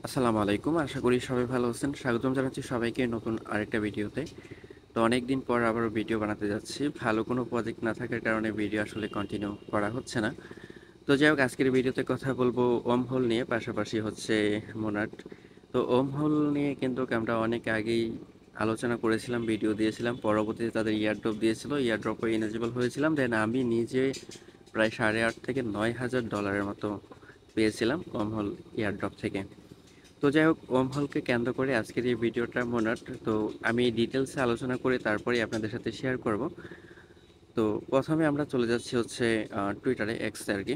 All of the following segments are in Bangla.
আসসালামু আলাইকুম। আশা করি সবাই ভালো আছেন। স্বাগতম জানাচ্ছি সবাইকে নতুন আরেকটা ভিডিওতে। তো অনেকদিন পর আবারও ভিডিও বানাতে যাচ্ছি। ভালো কোনো প্রজেক্ট না থাকার কারণে ভিডিও আসলে কন্টিনিউ করা হচ্ছে না। তো যাই হোক, আজকের ভিডিওতে কথা বলবো ওমহোল নিয়ে, পাশাপাশি হচ্ছে মোনাট। তো ওমহোল নিয়ে কিন্তু আমরা অনেক আগেই আলোচনা করেছিলাম, ভিডিও দিয়েছিলাম। পরবর্তীতে তাদের ইয়ারড্রপ দিয়েছিল, ইয়ারড্রপে এলিজিবল হয়েছিলাম। দেন আমি নিজে প্রায় 8.5 থেকে 9,000 ডলারের মতো পেয়েছিলাম ওমহোল ইয়ারড্রপ থেকে। তো যাই হোক, ওমহলকে কেন্দ্র করে আজকের এই ভিডিওটা মোনাট। তো আমি ডিটেলসে আলোচনা করে তারপরে আপনাদের সাথে শেয়ার করব। তো প্রথমে আমরা চলে যাচ্ছি হচ্ছে টুইটারে, এক্স আর কি।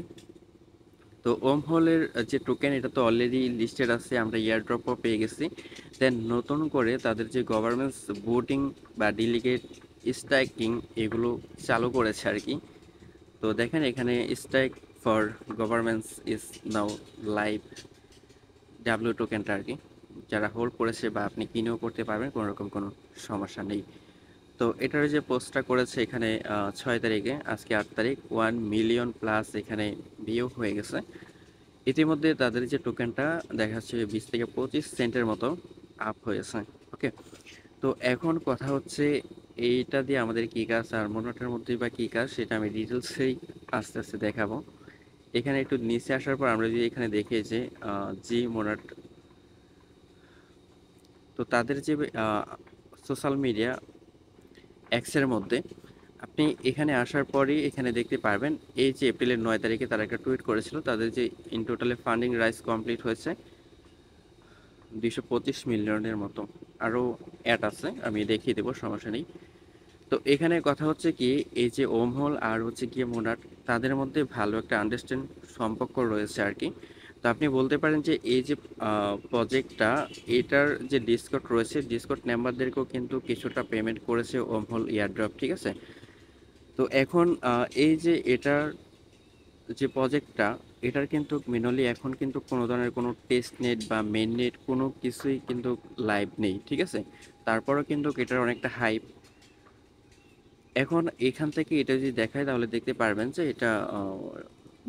তো ওমহলের যে টোকেন, এটা তো অলরেডি লিস্টেড আছে, আমরা ইয়ারড্রপও পেয়ে গেছি। দেন নতুন করে তাদের যে গভর্নমেন্টস ভোটিং বা ডেলিগেট স্ট্রাইকিং, এগুলো চালু করেছে আর কি। তো দেখেন এখানে strike for governments is now live, W টোকেনটা আর কি। যারা হোল্ড করেছে বা আপনি কিনেও করতে পারবেন, কোনো রকম কোনো সমস্যা নেই। তো এটার যে পোস্টটা করেছে এখানে 6 তারিখে, আজকে 8 তারিখ, 1 মিলিয়ন প্লাস এখানে ভিউ হয়ে গেছে। ইতিমধ্যে তাদের যে টোকেনটা দেখা যাচ্ছে 20 থেকে 25 সেন্টের মতো আপ হয়েছে। ওকে। তো এখন কথা হচ্ছে এইটা দিয়ে আমাদের কী কাজ, আর মোনাটের মধ্যে বা কী কাজ, সেটা আমি ডিটেলসেই আস্তে আস্তে দেখাবো। এখানে একটু নিচে আসার পর আমরা যদি এখানে দেখি যে জি মোনাট, তো তাদের যে সোশ্যাল মিডিয়া এক্সের মধ্যে আপনি এখানে আসার পরই এখানে দেখতে পারবেন, এই যে এপ্রিলের 9 তারিখে তারা একটা টুইট করেছিল, তাদের যে ইন টোটালে ফান্ডিং রাইজ কমপ্লিট হয়েছে 225 মিলিয়নের মতো। আরও অ্যাড আছে, আমি দেখিয়ে দেবো, সমস্যা নেই। তো এখানে কথা হচ্ছে কি, এই যে ওমহল আর হচ্ছে গিয়ে মোনাট, তাদের মধ্যে ভালো একটা আন্ডারস্ট্যান্ড সম্পর্ক রয়েছে আর কি। তো আপনি বলতে পারেন যে এই যে প্রজেক্টটা, এটার যে ডিসকর্ড রয়েছে, ডিসকর্ড মেম্বারদেরকেও কিন্তু কিছুটা পেমেন্ট করেছে ওমহল ইয়ারড্রপ, ঠিক আছে। তো এখন এই যে এটার যে প্রজেক্টটা, এটার কিন্তু মেনুয়ালি এখন কিন্তু কোনো ধরনের কোনো টেস্ট নেট বা মেন নেট কোনো কিছুই কিন্তু লাইভ নেই, ঠিক আছে। তারপরেও কিন্তু এটার অনেকটা হাইপ। এখন এখান থেকে এটা যদি দেখায় তাহলে দেখতে পারবেন যে এটা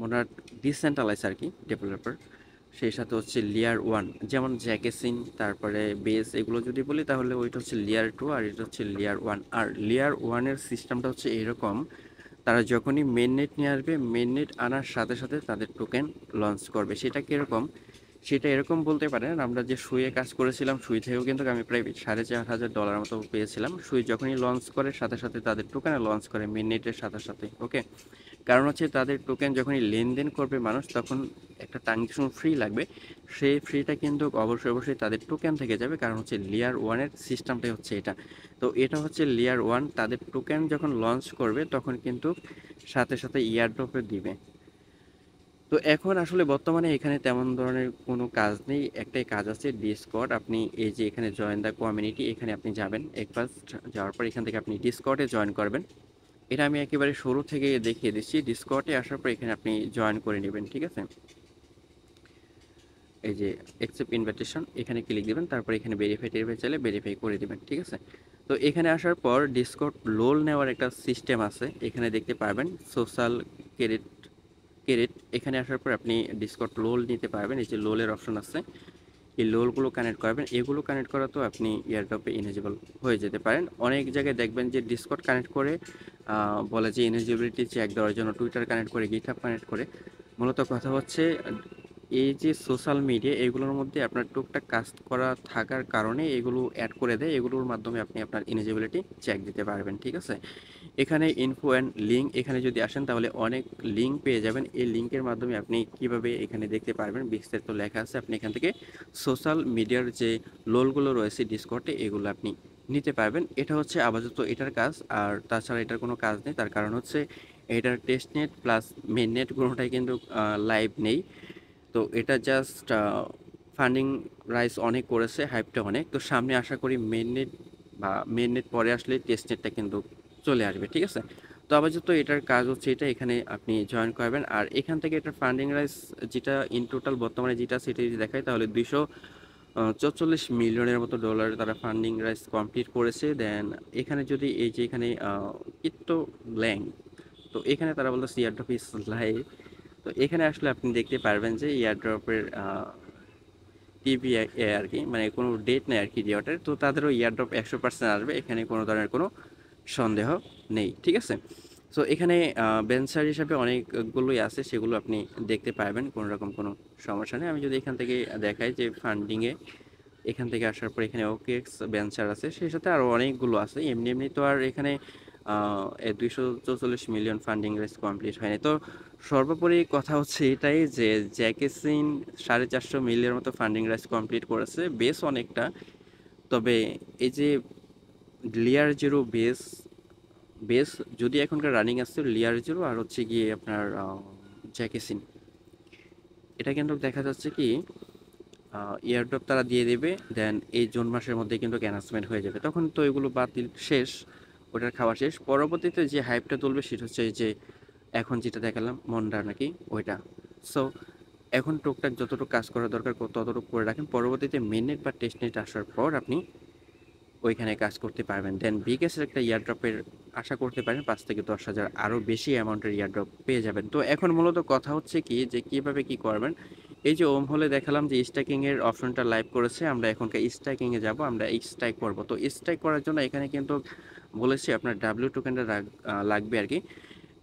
মনে হয় ডিসেন্ট্রালাইজ আর কি, ডেভেলপার। সেই সাথে হচ্ছে লেয়ার ওয়ান, যেমন জ্যাকেসিন, তারপরে বেস, এগুলো যদি বলি তাহলে ওইটা হচ্ছে লেয়ার টু, আর এটা হচ্ছে লেয়ার ওয়ান। আর লেয়ার ওয়ানের সিস্টেমটা হচ্ছে এরকম, তারা যখনই মেন নেট নিয়ে আসবে, মেন নেট আনার সাথে সাথে তাদের টোকেন লঞ্চ করবে। সেটা কীরকম, সেটা এরকম বলতে পারেন, আমরা যে সুইয়ে কাজ করেছিলাম, সুই থেকেও কিন্তু আমি প্রায় 4,500 ডলার মতো পেয়েছিলাম। সুই যখনই লঞ্চ করে সাথে সাথে তাদের টোকেনে লঞ্চ করে মেন নেটের সাথে সাথে। ওকে। কারণ হচ্ছে তাদের টোকেন যখনই লেনদেন করবে মানুষ, তখন একটা ট্রানজেকশন ফ্রি লাগবে। সেই ফ্রিটা কিন্তু অবশ্যই অবশ্যই তাদের টোকেন থেকে যাবে, কারণ হচ্ছে লেয়ার ওয়ানের সিস্টেমটাই হচ্ছে এটা। তো এটা হচ্ছে লেয়ার ওয়ান, তাদের টোকেন যখন লঞ্চ করবে তখন কিন্তু সাথে সাথে ইয়ারড্রপে দিবে। তো এখন আসলে বর্তমানে এখানে তেমন ধরনের কোনো কাজ নেই, একটাই কাজ আছে, ডিসকর্ড। আপনি এই যে এখানে জয়েন দ্য কমিউনিটি, এখানে আপনি যাবেন। এক ফার্স্ট যাওয়ার পর এখান থেকে আপনি ডিসকর্ডে জয়েন করবেন। এটা আমি একেবারে শুরু থেকে দেখিয়ে দিচ্ছি। ডিসকর্ডে আসার পর এখানে আপনি জয়েন করে নেবেন, ঠিক আছে। এই যে অ্যাকসেপ্ট ইনভাইটেশন, এখানে ক্লিক দিবেন, তারপর এখানে ভেরিফাই টেরিফাই চাইলে ভেরিফাই করে দিবেন, ঠিক আছে। তো এখানে আসার পর ডিসকর্ড লোল নেওয়ার একটা সিস্টেম আছে, এখানে দেখতে পারবেন সোশ্যাল ক্রেডিট ক্রেডিট। এখানে আসার পর আপনি ডিসকর্ড লোল নিতে পারবেন, এই যে লোলের অপশন আছে, এই লোলগুলো কানেক্ট করবেন। এগুলো কানেক্ট করা তো আপনি এয়ারড্রপে ইনেজেবল হয়ে যেতে পারেন। অনেক জায়গায় দেখবেন যে ডিসকর্ড কানেক্ট করে বলে যে ইনেজিবিলিটি চেক দেওয়ার জন্য, টুইটার কানেক্ট করে, গিটহাব কানেক্ট করে। মূলত কথা হচ্ছে এই যে সোশ্যাল মিডিয়া, এগুলোর মধ্যে আপনার টুকটাক কাজ করা থাকার কারণে এগুলো অ্যাড করে দেয়, এগুলোর মাধ্যমে আপনি আপনার ইনেজিবিলিটি চেক দিতে পারবেন, ঠিক আছে। এখানে ইনফো অ্যান্ড লিঙ্ক, এখানে যদি আসেন তাহলে অনেক লিঙ্ক পেয়ে যাবেন। এই লিঙ্কের মাধ্যমে আপনি কিভাবে এখানে দেখতে পারবেন, বিস্তারিত লেখা আছে। আপনি এখান থেকে সোশ্যাল মিডিয়ার যে লোলগুলো রয়েছে ডিসকর্ডে, এগুলো আপনি নিতে পারবেন। এটা হচ্ছে আপাতত এটার কাজ, আর তাছাড়া এটার কোনো কাজ নেই। তার কারণ হচ্ছে এটার test net plus main net কোনোটাই কিন্তু লাইভ নেই। তো এটা জাস্ট ফান্ডিং রাইজ অনেক করেছে, হাইপটা অনেক। তো সামনে আশা করি মেন নেট বা মেন নেট পরে আসলে টেস্ট নেটটা কিন্তু চলে আসবে, ঠিক আছে। তো আপাতত এটার কাজ হচ্ছে এটা, এখানে আপনি জয়েন করবেন। আর এখান থেকে এটার ফান্ডিং রাইজ যেটা ইন টোটাল বর্তমানে যেটা, সেটা যদি দেখায় তাহলে 244 মিলিয়নের মতো ডলার তারা ফান্ডিং রাইজ কমপ্লিট করেছে। দেন এখানে যদি এই যে এখানে কিত্তো ল্যাং, তো এখানে তারা বলতো এয়ারড্রপ ইজ লাইভ। তো এখানে আসলে আপনি দেখতে পারবেন যে এয়ারড্রপের টিভি আর কি, মানে কোনো ডেট নেই আর কি রিওয়ার্ডের, তো তাদেরও ইয়ারড্রপ 100% আসবে, এখানে কোনো ধরনের কোনো সন্দেহ নেই, ঠিক আছে। সো এখানে বেঞ্চার হিসাবে অনেকগুলোই আছে, সেগুলো আপনি দেখতে পারবেন, কোনো রকম কোনো সমস্যা নেই। আমি যদি এখান থেকে দেখাই যে ফান্ডিংয়ে, এখান থেকে আসার পর এখানে ওকেএক্স বেঞ্চার আছে, সেই সাথে আরও অনেকগুলো আছে। এমনি এমনি তো আর এখানে 244 মিলিয়ন ফান্ডিং রেস কমপ্লিট হয়নি। তো সর্বোপরি কথা হচ্ছে এটাই যে জ্যাকেসিন 450 মিলিয়ন মতো ফান্ডিং রেস কমপ্লিট করেছে, বেস অনেকটা। তবে এই যে লিয়ার জিরো বেস বেস যদি এখনকার রানিং আছে লিয়ার জিরো আর হচ্ছে গিয়ে আপনার জ্যাকেসিন, এটা কিন্তু দেখা যাচ্ছে কি ইয়ারড্রপ তারা দিয়ে দেবে, দেন এই জুন মাসের মধ্যে কিন্তু অ্যানাউন্সমেন্ট হয়ে যাবে, তখন তো এগুলো বাতিল শেষ, ওটার খাওয়া শেষ। পরবর্তীতে যে হাইপটা তুলবে সেটা হচ্ছে এই যে এখন যেটা দেখালাম মন্ডা নাকি ওইটা। সো এখন টুকটাক যতটুকু কাজ করা দরকার ততটুকু করে রাখেন, পরবর্তীতে মেননেট বা টেস্টনেট আসার পর আপনি ওইখানে কাজ করতে পারবেন। দেন বিগেস্ট একটা ইয়ারড্রপের আশা করতে পারেন, 5 থেকে 10 হাজার আরও বেশি অ্যামাউন্টের ইয়ারড্রপ পেয়ে যাবেন। তো এখন মূলত কথা হচ্ছে কি যে কীভাবে কি করবেন। এই যে ওম হলে দেখালাম যে স্ট্যাকিংয়ের অপশনটা লাইভ করেছে, আমরা এখনকার স্ট্যাকিংয়ে যাব, আমরা স্ট্রাইক করব। তো স্ট্রাইক করার জন্য এখানে কিন্তু বলেছি আপনার ডাব্লিউ টোকেনটা লাগবে আর কি।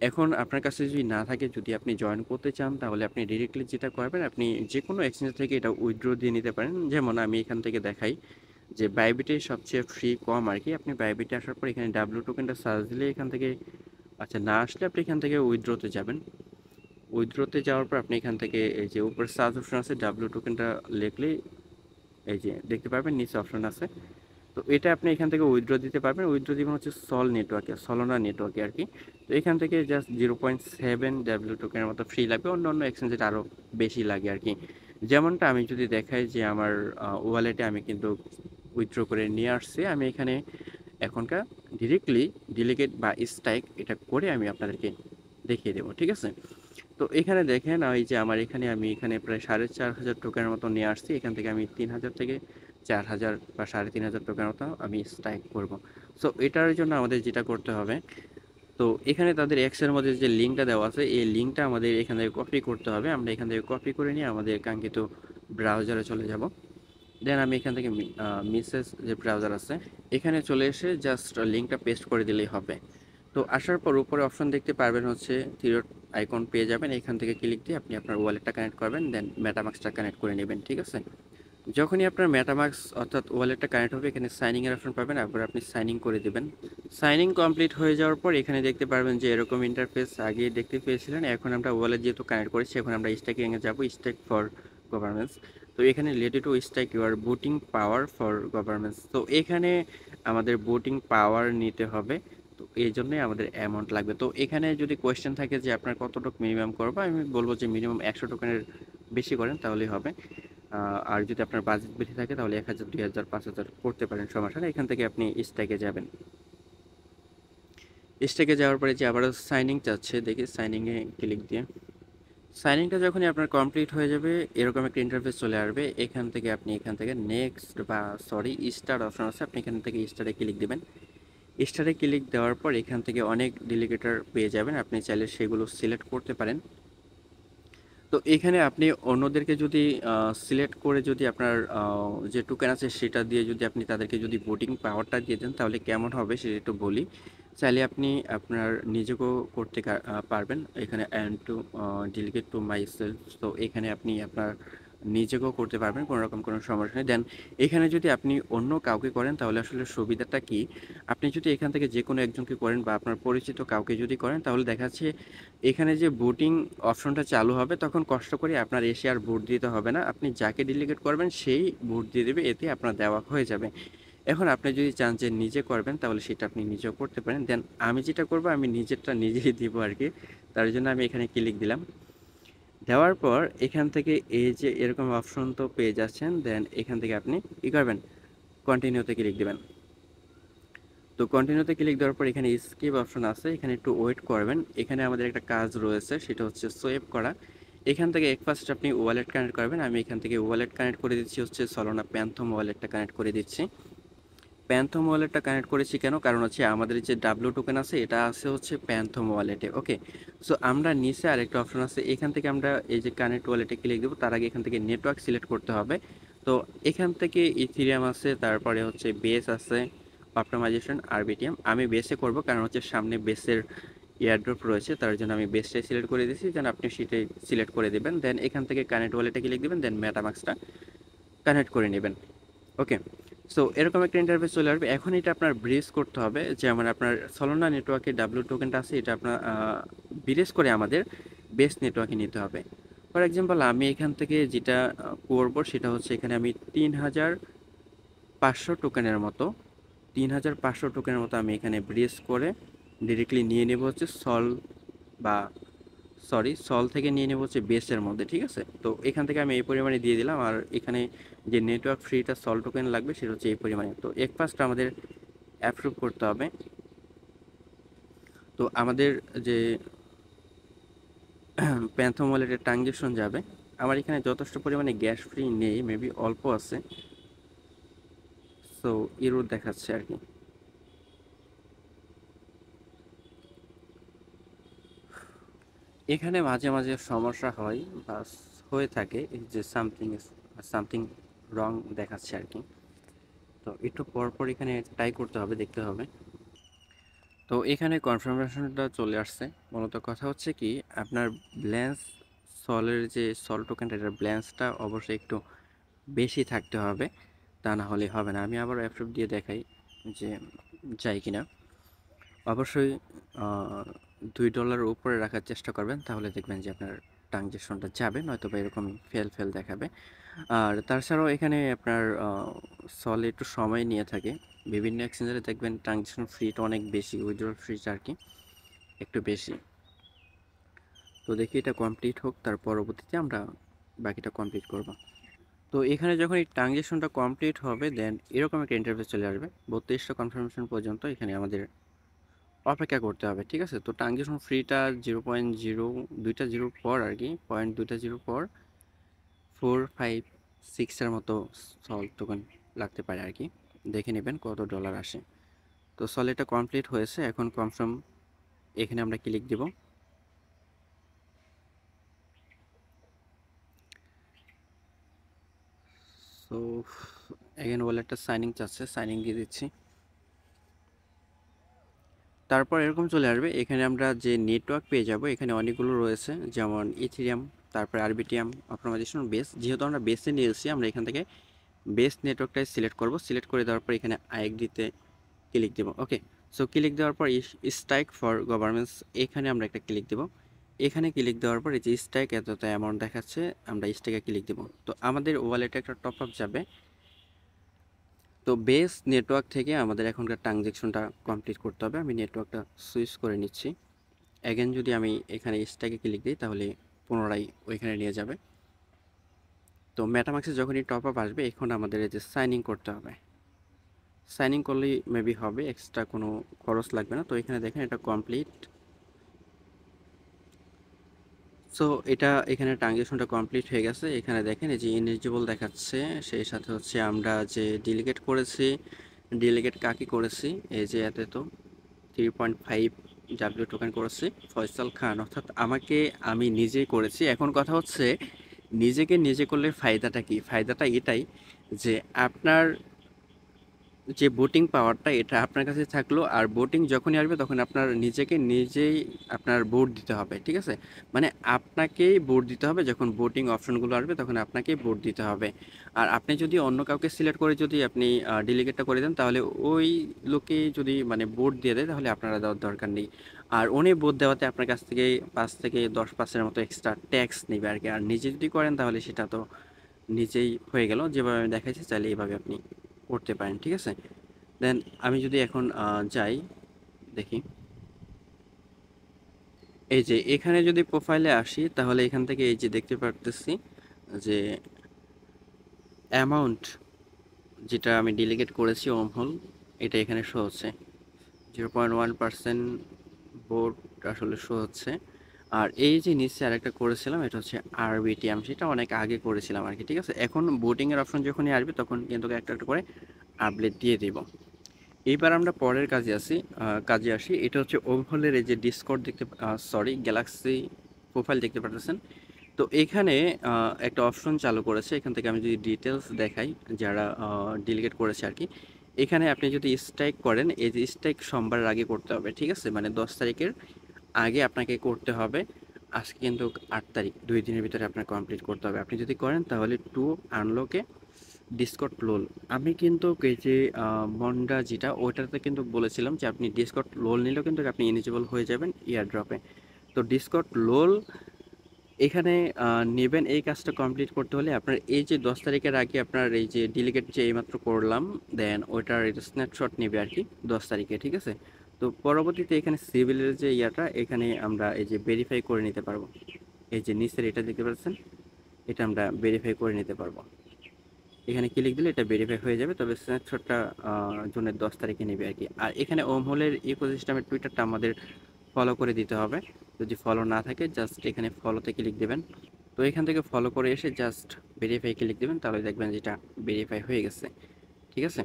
এখন আপনার কাছে যদি না থাকে, যদি আপনি জয়েন করতে চান, তাহলে আপনি ডিরেক্টলি যেটা করবেন, আপনি যে কোনো এক্সচেঞ্জ থেকে এটা উইথড্র দিয়ে নিতে পারেন। যেমন আমি এখান থেকে দেখাই যে বাইবিটে সবচেয়ে ফ্রি কম আর কি। আপনি বাইবিটে আসার পর এখানে ডাব্লিউ টোকেনটা সার্চ দিলে এখান থেকে, আচ্ছা না আসলে আপনি এখান থেকে উইথড্রোতে যাবেন। উইথড্রোতে যাওয়ার পর আপনি এখান থেকে এই যে উপরে সার্চ অপশন আছে, ডাব্লিউ টোকেনটা লিখলেই এই যে দেখতে পারবেন নিচে অপশন আছে। তো এটা আপনি এখান থেকে উইথড্র দিতে পারবেন। উইথড্র দিবেন হচ্ছে সলোনা নেটওয়ার্কে আর কি। তো এখান থেকে জাস্ট 0.7 ডাব্লিউ টোকেনের মতো ফ্রি লাগবে, অন্য অন্য এক্সচেঞ্জে আরও বেশি লাগে আর কি। যেমনটা আমি যদি দেখাই যে আমার ওয়ালেটে আমি কিন্তু উইথড্র করে নিয়ে আসছি, আমি এখানে এখনকার ডিরেক্টলি ডিলিগেট বা স্ট্রাইক এটা করে আমি আপনাদেরকে দেখিয়ে দেবো, ঠিক আছে। তো এখানে দেখেন এই যে আমার এখানে আমি এখানে প্রায় 4,500 টোকেনের মতো নিয়ে আসছি, এখান থেকে আমি 3,000 থেকে 4,000 বা 3,500 টোকেনের মতো আমি স্ট্রাইক করব। সো এটার জন্য আমাদের যেটা করতে হবে, তো এখানে তাদের এক্সের মধ্যে যে লিঙ্কটা দেওয়া আছে, এই লিঙ্কটা আমাদের এখান থেকে কপি করতে হবে। আমরা এখান থেকে কপি করে নিয়ে আমাদের কাঙ্ক্ষিত ব্রাউজারে চলে যাব। দেন আমি এখান থেকে মিসেস যে ব্রাউজার আছে এখানে চলে এসে জাস্ট লিঙ্কটা পেস্ট করে দিলেই হবে। তো আসার পর উপরে অপশন দেখতে পারবেন হচ্ছে থ্রিডট আইকন পেয়ে যাবেন, এখান থেকে ক্লিক দিয়ে আপনি আপনার ওয়ালেটটা কানেক্ট করবেন, দেন মেটামাক্সটা কানেক্ট করে নেবেন, ঠিক আছে। যখনই আপনার মেটামাক্স অর্থাৎ ওয়ালেটটা কানেক্ট হবে, এখানে সাইনিং এর অপশন পাবেন, একবার আপনি সাইনিং করে দিবেন। সাইনিং কমপ্লিট হয়ে যাওয়ার পর এখানে দেখতে পারবেন যে এরকম ইন্টারফেস আগে দেখতে পেয়েছিলেন। এখন আমরা ওয়ালেট যেহেতু কানেক্ট করেছি, এখন আমরা স্ট্যাকিংয়ে যাব, স্ট্যাক ফর গভর্নেন্স। তো এখানে related to stack your booting power for governance, তো এখানে আমাদের বুটিং পাওয়ার নিতে হবে। তো এই জন্যই আমাদের অ্যামাউন্ট লাগবে। তো এখানে যদি কোয়েশ্চেন থাকে যে আপনার কতটুকু মিনিমাম করবো, আমি বলবো যে মিনিমাম 100 টোকেনের বেশি করেন তাহলেই হবে। আর যদি আপনার বাজেট বেশি থাকে তাহলে 1,000, 2,000, 5,000 করতে পারেন, সমস্যা নেই। এখান থেকে আপনি স্ট্যাকে যাবেন। স্ট্যাকে যাওয়ার পরে যে আবারও সাইনিং চাচ্ছে, দেখি সাইনিংয়ে ক্লিক দিয়ে সাইনিংটা যখনই আপনার কমপ্লিট হয়ে যাবে, এরকম একটা ইন্টারফেস চলে আসবে। এখান থেকে আপনি এখান থেকে নেক্সট বা সরি স্টার অপশন আছে, আপনি এখান থেকে স্টারে ক্লিক দিবেন। স্টারে ক্লিক দেওয়ার পর এখান থেকে অনেক ডেলিগেটর পেয়ে যাবেন, আপনি চাইলে সেগুলো সিলেক্ট করতে পারেন। তো এখানে আপনি অন্যদেরকে যদি সিলেক্ট করে যদি আপনার যে টোকেন আছে সেটা দিয়ে যদি আপনি তাদেরকে যদি ভোটিং পাওয়ারটা দিয়ে দেন, তাহলে কেমন হবে সেটা একটু বলি। চাইলে আপনি আপনার নিজেকেও করতে পারবেন। এখানে and to delegate to myself, তো এখানে আপনি আপনার নিজেকেও করতে পারবেন, কোনো রকম কোনো সমস্যা নেই। দেন এখানে যদি আপনি অন্য কাউকে করেন তাহলে আসলে সুবিধাটা কি, আপনি যদি এখান থেকে যে কোনো একজনকে করেন বা আপনার পরিচিত কাউকে যদি করেন, তাহলে দেখা যাচ্ছে এখানে যে ভোটিং অপশনটা চালু হবে, তখন কষ্ট করে আপনার এসে আর ভোট দিতে হবে না, আপনি যাকে ডেলিগেট করবেন সেই ভোট দিয়ে দেবে, এতে আপনার দেওয়া হয়ে যাবে। এখন আপনি যদি চান যে নিজে করবেন তাহলে সেটা আপনি নিজেও করতে পারেন। দেন আমি যেটা করব, আমি নিজেরটা নিজেই দিব আর কি। তার জন্য আমি এখানে ক্লিক দিলাম। দেওয়ার পর এখান থেকে এই যে এরকম অপশন তো পেয়ে যাচ্ছেন, দেন এখান থেকে আপনি কী করবেন, কন্টিনিউতে ক্লিক দেবেন। তো কন্টিনিউতে ক্লিক দেওয়ার পর এখানে স্কিপ অপশন আছে, এখানে একটু ওয়েট করবেন। এখানে আমাদের একটা কাজ রয়েছে, সেটা হচ্ছে সোয়েপ করা। এখান থেকে ফার্স্ট আপনি ওয়ালেট কানেক্ট করবেন। আমি এখান থেকে ওয়ালেট কানেক্ট করে দিচ্ছি হচ্ছে সলোনা প্যান্থম ওয়ালেটটা কানেক্ট করে দিচ্ছি। প্যান্থম ওয়ালেটটা কানেক্ট করেছি কেন, কারণ হচ্ছে আমাদের যে ডাব্লিউ টোকেন আছে এটা আছে হচ্ছে প্যান্থম ওয়ালেটে, ওকে। সো আমরা নিচে আরেকটা অপশন আছে, এখান থেকে আমরা এই যে কানেক্ট ওয়ালেটে ক্লিক দেবো, তার আগে এখান থেকে নেটওয়ার্ক সিলেক্ট করতে হবে। তো এখান থেকে ইথিরিয়াম আছে, তারপরে হচ্ছে বেস আছে, অপটিমাইজেশন, আরবিটিএম। আমি বেসে করব কারণ হচ্ছে সামনে বেসের এয়ারড্রপ রয়েছে, তার জন্য আমি বেসটাই সিলেক্ট করে দিয়েছি। দেন আপনি সেটাই সিলেক্ট করে দেবেন, দেন এখান থেকে কানেক্ট ওয়ালেটে ক্লিক দিবেন, দেন মেটামাক্সটা কানেক্ট করে নেবেন। ওকে, সো এরকম একটা ইন্টারফেস চলে আসবে। এখন এটা আপনার ব্রিজ করতে হবে, যেমন আপনার সলোনা নেটওয়ার্কে ডাব্লিউ টোকেনটা আছে, এটা আপনার ব্রিজ করে আমাদের বেস নেটওয়ার্কে নিতে হবে। ফর এক্সাম্পল আমি এখান থেকে যেটা করব সেটা হচ্ছে এখানে আমি 3500 টোকেনের মতো 3500 টোকেনের মতো আমি এখানে ব্রিজ করে ডিরেক্টলি নিয়ে নেব হচ্ছে সল, বা সরি সল থেকে নিয়ে নেব হচ্ছে বেসের মধ্যে। ঠিক আছে, তো এখান থেকে আমি এই পরিমাণে দিয়ে দিলাম, আর এখানে যে নেটওয়ার্ক ফ্রিটা সল টোকেন লাগবে সেটা হচ্ছে এই পরিমাণে। তো এক ফার্স্ট আমাদের অ্যাপ্রুভ করতে হবে। তো আমাদের যে প্যান্থম ওয়ালেটের ট্রানজ্যাকশন যাবে, আমার এখানে যথেষ্ট পরিমাণে গ্যাস ফ্রি নেই, মেবি অল্প আছে, সো এরর দেখাচ্ছে আর কি। এখানে মাঝে মাঝে সমস্যা হয় বা হয়ে থাকে, এই যে সামথিং রং দেখাচ্ছে আর কি। তো একটু পরপর এখানে ট্রাই করতে হবে, দেখতে হবে। তো এখানে কনফার্মেশনটা চলে আসছে। মূলত কথা হচ্ছে কি, আপনার ব্যালেন্স সলের যে সল টোকেনটা, এটার ব্যালেন্সটা অবশ্যই একটু বেশি থাকতে হবে, তা না হলে হবে না। আমি আবার অ্যাপ্রুভ দিয়ে দেখাই যে যায় কিনা। অবশ্যই $2 উপরে রাখার চেষ্টা করবেন, তাহলে দেখবেন যে আপনার ট্রানজ্যাকশনটা যাবে, নয়তো বা এরকম ফেল ফেল দেখাবে। আর তাছাড়াও এখানে আপনার সলে একটু সময় নিয়ে থাকে। বিভিন্ন এক্সচেঞ্জারে দেখবেন ট্রানজ্যাকশন ফিটা অনেক বেশি, উইথড্রল ফিটা আর কি একটু বেশি। তো দেখি এটা কমপ্লিট হোক, তার পরবর্তীতে আমরা বাকিটা কমপ্লিট করব। তো এখানে যখন এই ট্রানজ্যাকশনটা কমপ্লিট হবে, দেন এরকম একটা ইন্টারফেস চলে আসবে। 32টা কনফার্মেশন পর্যন্ত এখানে আমাদের অপেক্ষা করতে হবে। ঠিক আছে, তো ট্রানজ্যাকশন ফ্রিটা 0.0 দুইটা জিরোর পর আর কি, পয়েন্ট দুইটা জিরোর পর 456 মতো সল টোকেন লাগতে পারে আর কি। দেখে নেবেন কত ডলার আসে। তো সল এটা কমপ্লিট হয়েছে, এখন কনফার্ম এখানে আমরা ক্লিক দিব। সো এখানে ওয়ালেটটা সাইনিং চাচ্ছে, সাইনিং দিয়ে দিচ্ছি। তারপর এরকম চলে আসবে, এখানে আমরা যে নেটওয়ার্ক পেয়ে যাব, এখানে অনেকগুলো রয়েছে, যেমন ইথিরিয়াম, তারপরে আরবিটিএম, অপটিমাইজেশন, বেস। যেহেতু আমরা বেসে নিয়েছি, আমরা এখান থেকে বেস নেটওয়ার্কটাই সিলেক্ট করব। সিলেক্ট করে দেওয়ার পর এখানে আইএগডিতে ক্লিক দেব। ওকে, সো ক্লিক দেওয়ার পর স্ট্রাইক ফর গভর্নমেন্টস, এখানে আমরা একটা ক্লিক দেব। এখানে ক্লিক দেওয়ার পর এই যে স্ট্রাইক এত অ্যামাউন্ট দেখাচ্ছে, আমরা স্ট্রাইকে ক্লিক দেব। তো আমাদের ওয়ালেটে একটা টপ আপ যাবে। তো বেস নেটওয়ার্ক থেকে আমাদের এখনকার ট্রানজ্যাকশনটা কমপ্লিট করতে হবে। আমি নেটওয়ার্কটা সুইচ করে নিচ্ছি। অ্যাগেন যদি আমি এখানে স্ট্যাকে ক্লিক দিই, তাহলে পুনরায় ওইখানে নিয়ে যাবে। তো মেটামাক্সে যখনই টপ আপ আসবে, এখন আমাদের এই যে সাইন ইন করতে হবে। সাইন ইন করলেই মেবি হবে, এক্সট্রা কোনো খরচ লাগবে না। তো এখানে দেখেন এটা কমপ্লিট। সো এটা এখানে ট্রানজ্যাকশনটা কমপ্লিট হয়ে গেছে। এখানে দেখেন এই যে ইনএলিজিবল দেখাচ্ছে, সেই সাথে হচ্ছে আমরা যে ডেলিগেট করেছি, ডেলিগেট কাকে করেছি, এই যে এতে তো 3.5 ডাব্লিউ টোকেন করেছি ফয়সাল খান, অর্থাৎ আমাকে, আমি নিজেই করেছি। এখন কথা হচ্ছে নিজেকে নিজে করলে ফায়দাটা কি? ফায়দাটা এটাই যে আপনার যে ভোটিং পাওয়ারটা এটা আপনার কাছে থাকলো, আর ভোটিং যখনই আসবে তখন আপনার নিজেকে নিজেই আপনার ভোট দিতে হবে। ঠিক আছে, মানে আপনাকেই ভোট দিতে হবে, যখন ভোটিং অপশনগুলো আসবে তখন আপনাকেই ভোট দিতে হবে। আর আপনি যদি অন্য কাউকে সিলেক্ট করে যদি আপনি ডেলিগেটটা করে দেন, তাহলে ওই লোকে যদি মানে ভোট দিয়ে দেয়, তাহলে আপনারা দেওয়ার দরকার নেই। আর উনি ভোট দেওয়াতে আপনার কাছ থেকে 5 থেকে 10% মতো এক্সট্রা ট্যাক্স নেবে আর কি। আর নিজে যদি করেন তাহলে সেটা তো নিজেই হয়ে গেল, যেভাবে আমি দেখাইছি, চাইলে এইভাবে আপনি করতে পারেন। ঠিক আছে, দেন আমি যদি এখন যাই, দেখি এই যে এখানে যদি প্রোফাইলে আসি, তাহলে এখান থেকে এই যে দেখতে পারতেছি যে অ্যামাউন্ট যেটা আমি ডেলিগেট করেছি ওমহল, এটা এখানে শো হচ্ছে। 0.1% বোর্ড আসলে শো হচ্ছে। আর এই যে নিচে আরেকটা করেছিলাম, এটা হচ্ছে আরবিটিএম, সেটা অনেক আগে করেছিলাম আর কি। ঠিক আছে, এখন বোটিংয়ের অপশন যখনই আসবে তখন কিন্তু একটা একটা করে আপডেট দিয়ে দিব। এইবার আমরা পরের কাজে আসি। এটা হচ্ছে ওমহলের এই যে ডিসকর্ড দেখতে, সরি গ্যালাক্সি প্রোফাইল দেখতে পাচ্ছেন। তো এখানে একটা অপশন চালু করেছে। এখান থেকে আমি যদি ডিটেলস দেখাই, যারা ডেলিগেট করেছে আর কি, এখানে আপনি যদি স্ট্রাইক করেন, এই যে স্ট্রাইক সোমবারের আগে করতে হবে, ঠিক আছে? মানে 10 তারিখের আগে আপনাকে করতে হবে। আজকে কিন্তু 8 তারিখ, 2 দিনের ভিতরে আপনার কমপ্লিট করতে হবে। আপনি যদি করেন তাহলে টু আনলকে ডিসকর্ড লোল। আমি কিন্তু এই যে মন্ডা যেটা ওইটাতে কিন্তু বলেছিলাম যে আপনি ডিসকর্ড লোল নিলেও কিন্তু আপনি এলিজিবল হয়ে যাবেন ইয়ারড্রপে। তো ডিসকর্ড লোল এখানে নেবেন। এই কাজটা কমপ্লিট করতে হলে আপনার এই যে 10 তারিখের আগে আপনার এই যে ডেলিগেট যে এইমাত্র করলাম, দেন ওইটার স্ন্যাপশট নেবে আর কি 10 তারিখে, ঠিক আছে? তো পরবর্তীতে এখানে সিভিলের যে ইয়াটা, এখানে আমরা এই যে ভেরিফাই করে নিতে পারবো। এই যে নিচের এটা দেখতে পাচ্ছেন, এটা আমরা ভেরিফাই করে নিতে পারবো। এখানে ক্লিক দিলে এটা ভেরিফাই হয়ে যাবে, তবে স্ন্যাপশটটা জুনের 10 তারিখে নেবে আর কি। আর এখানে ওমহোলের ইকোসিস্টেমের টুইটারটা আমাদের ফলো করে দিতে হবে। যদি ফলো না থাকে জাস্ট এখানে ফলোতে ক্লিক দেবেন। তো এখান থেকে ফলো করে এসে জাস্ট ভেরিফাই ক্লিক দেবেন, তাহলে দেখবেন যেটা ভেরিফাই হয়ে গেছে, ঠিক আছে?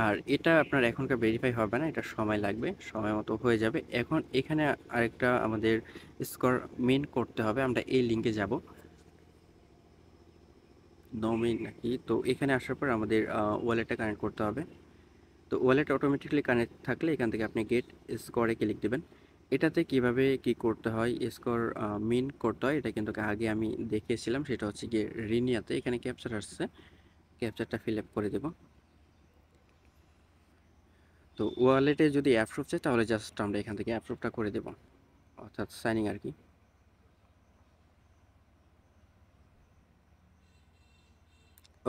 আর এটা আপনার এখনকার ভেরিফাই হবে না, এটা সময় লাগবে, সময় মতো হয়ে যাবে। এখন এখানে আরেকটা আমাদের স্কোর মেন করতে হবে। আমরা এই লিঙ্কে যাব, নমিন নাকি, তো এখানে আসার পর আমাদের ওয়ালেটটা কানেক্ট করতে হবে। তো ওয়ালেট অটোমেটিকলি কানেক্ট থাকলে এখান থেকে আপনি গেট স্কোরে ক্লিক দেবেন। এটাতে কিভাবে কি করতে হয়, স্কোর মিন করতে হয়, এটা কিন্তু আগে আমি দেখিয়েছিলাম। সেটা হচ্ছে গিয়ে রিনিয়াতে এখানে ক্যাপচার আসছে, ক্যাপচারটা ফিল আপ করে দেব। তো ওয়ালেটে যদি অ্যাপ্রুভ চাই তাহলে জাস্ট আমরা এখান থেকে অ্যাপ্রুভটা করে দেব, অর্থাৎ সাইনিং আর কি।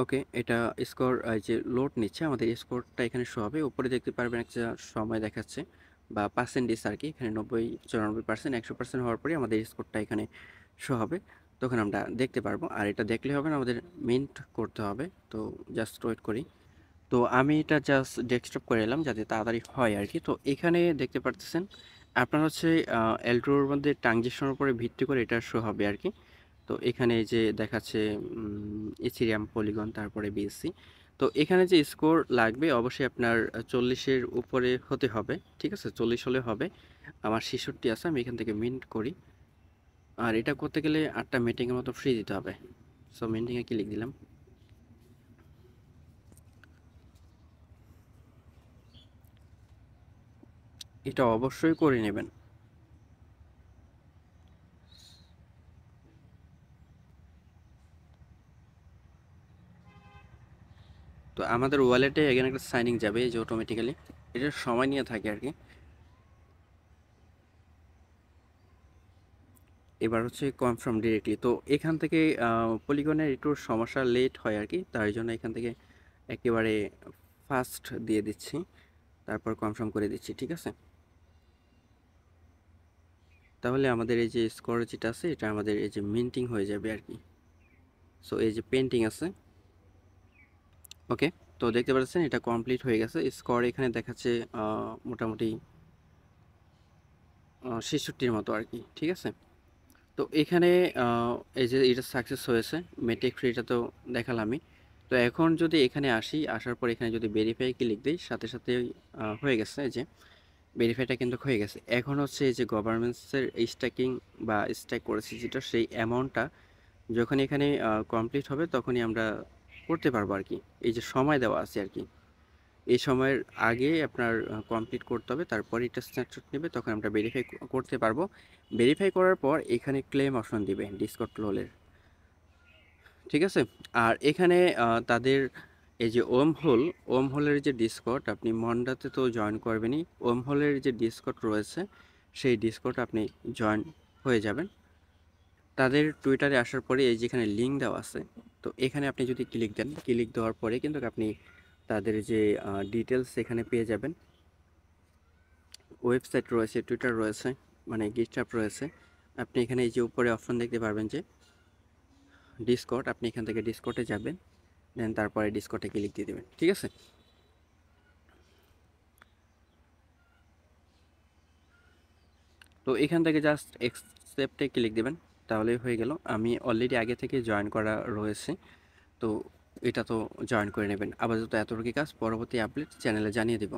ওকে, এটা স্কোর যে লোড নিচ্ছে, আমাদের স্কোরটা এখানে শো হবে। উপরে দেখতে পারবেন একটা সময় দেখাচ্ছে বা পার্সেন্টেজ আর কি। এখানে 90, 94%, 100% হওয়ার পরে আমাদের স্কোরটা এখানে শো হবে, তখন আমরা দেখতে পারবো। আর এটা দেখলে হবে না, আমাদের মিন্ট করতে হবে। তো জাস্ট ওয়েট করি। তো আমি এটা জাস্ট ডেস্কটপ করে এলাম যাতে তাড়াতাড়ি হয় আর কি। তো এখানে দেখতে পারতেছেন আপনার হচ্ছে এলট্রোর মধ্যে ট্রানজেকশনের উপরে ভিত্তি করে এটা শো হবে আর কি। তো এখানে এই যে দেখাচ্ছে ইথিরিয়াম, পলিগন, তারপরে বিএসসি। তো এখানে যে স্কোর লাগবে অবশ্যই আপনার 40-এর উপরে হতে হবে, ঠিক আছে? 40 হলে হবে। আমার 66 আছে, আমি এখান থেকে মিন্ট করি। আর এটা করতে গেলে 8টা মিটিংয়ের মতো ফ্রি দিতে হবে। সো মিন্টিংয়ে ক্লিক দিলাম। এটা অবশ্যই করে নেবেন। তো আমাদের ওয়ালেটে এখানে একটা সাইনিং যাবে, এই যে অটোমেটিক্যালি, এটা সময় নিয়ে থাকে আর কি। এবার হচ্ছে কনফার্ম ডিরেক্টলি। তো এখান থেকে পলিগনের একটু সমস্যা লেট হয় আর কি, তার জন্য এখান থেকে একেবারে ফাস্ট দিয়ে দিচ্ছি, তারপর কনফার্ম করে দিচ্ছি, ঠিক আছে? তাহলে আমাদের এই যে স্কোর যেটা আছে এটা আমাদের এই যে মিন্টিং হয়ে যাবে আর কি। সো এই যে পেন্টিং আছে, ওকে। তো দেখতে পাচ্ছেন এটা কমপ্লিট হয়ে গেছে। স্কোর এখানে দেখাচ্ছে মোটামুটি 66-র মতো আর কি, ঠিক আছে? তো এখানে এই যে এটা সাকসেস হয়েছে, মেটেক ফ্রিটা তো দেখালামই। তো এখন যদি এখানে আসি, আসার পর এখানে যদি ভেরিফাই ক্লিক দিই, সাথে সাথে হয়ে গেছে। এই যে ভেরিফাইটা কিন্তু হয়ে গেছে। এখন হচ্ছে এই যে গভর্নমেন্টসের স্ট্যাকিং বা স্ট্যাক করেছি যেটা, সেই অ্যামাউন্টটা যখন এখানে কমপ্লিট হবে তখনই আমরা করতে পারবো আর কি। এই যে সময় দেওয়া আছে আর কি, এই সময়ের আগে আপনার কমপ্লিট করতে হবে, তারপর এটা স্ন্যাপশট নেবে, তখন আমরা ভেরিফাই করতে পারবো। ভেরিফাই করার পর এখানে ক্লেম অপশন দিবে ডিসকর্ড লোলের, ঠিক আছে? আর এখানে তাদের এই যে ওম হোলের যে ডিসকর্ড, আপনি মন্ডাতে তো জয়েন করবেনই, ওম হোলের যে ডিসকর্ড রয়েছে সেই ডিসকর্ড আপনি জয়েন হয়ে যাবেন। তাদের টুইটারে আসার পরে এই যেখানে লিঙ্ক দেওয়া আছে, তো এখানে আপনি যদি ক্লিক দেন, ক্লিক দেওয়ার পরে কিন্তু আপনি তাদের যে ডিটেলস এখানে পেয়ে যাবেন। ওয়েবসাইট রয়েছে, টুইটার রয়েছে, মানে গিটহাব রয়েছে। আপনি এখানে এই যে উপরে অপশন দেখতে পারবেন যে ডিসকর্ড, আপনি এখান থেকে ডিসকর্ডে যাবেন, দেন তারপরে ডিসকর্ডে ক্লিক দিয়ে দেবেন, ঠিক আছে? তো এখান থেকে জাস্ট অ্যাকসেপ্টে ক্লিক দেবেন, তাহলেই হয়ে গেল। আমি অলরেডি আগে থেকে জয়েন করা রয়েছে, তো এটা তো জয়েন করে নেবেন। আপাতত এতটুকু কাজ, পরবর্তী আপডেট চ্যানেলে জানিয়ে দেব।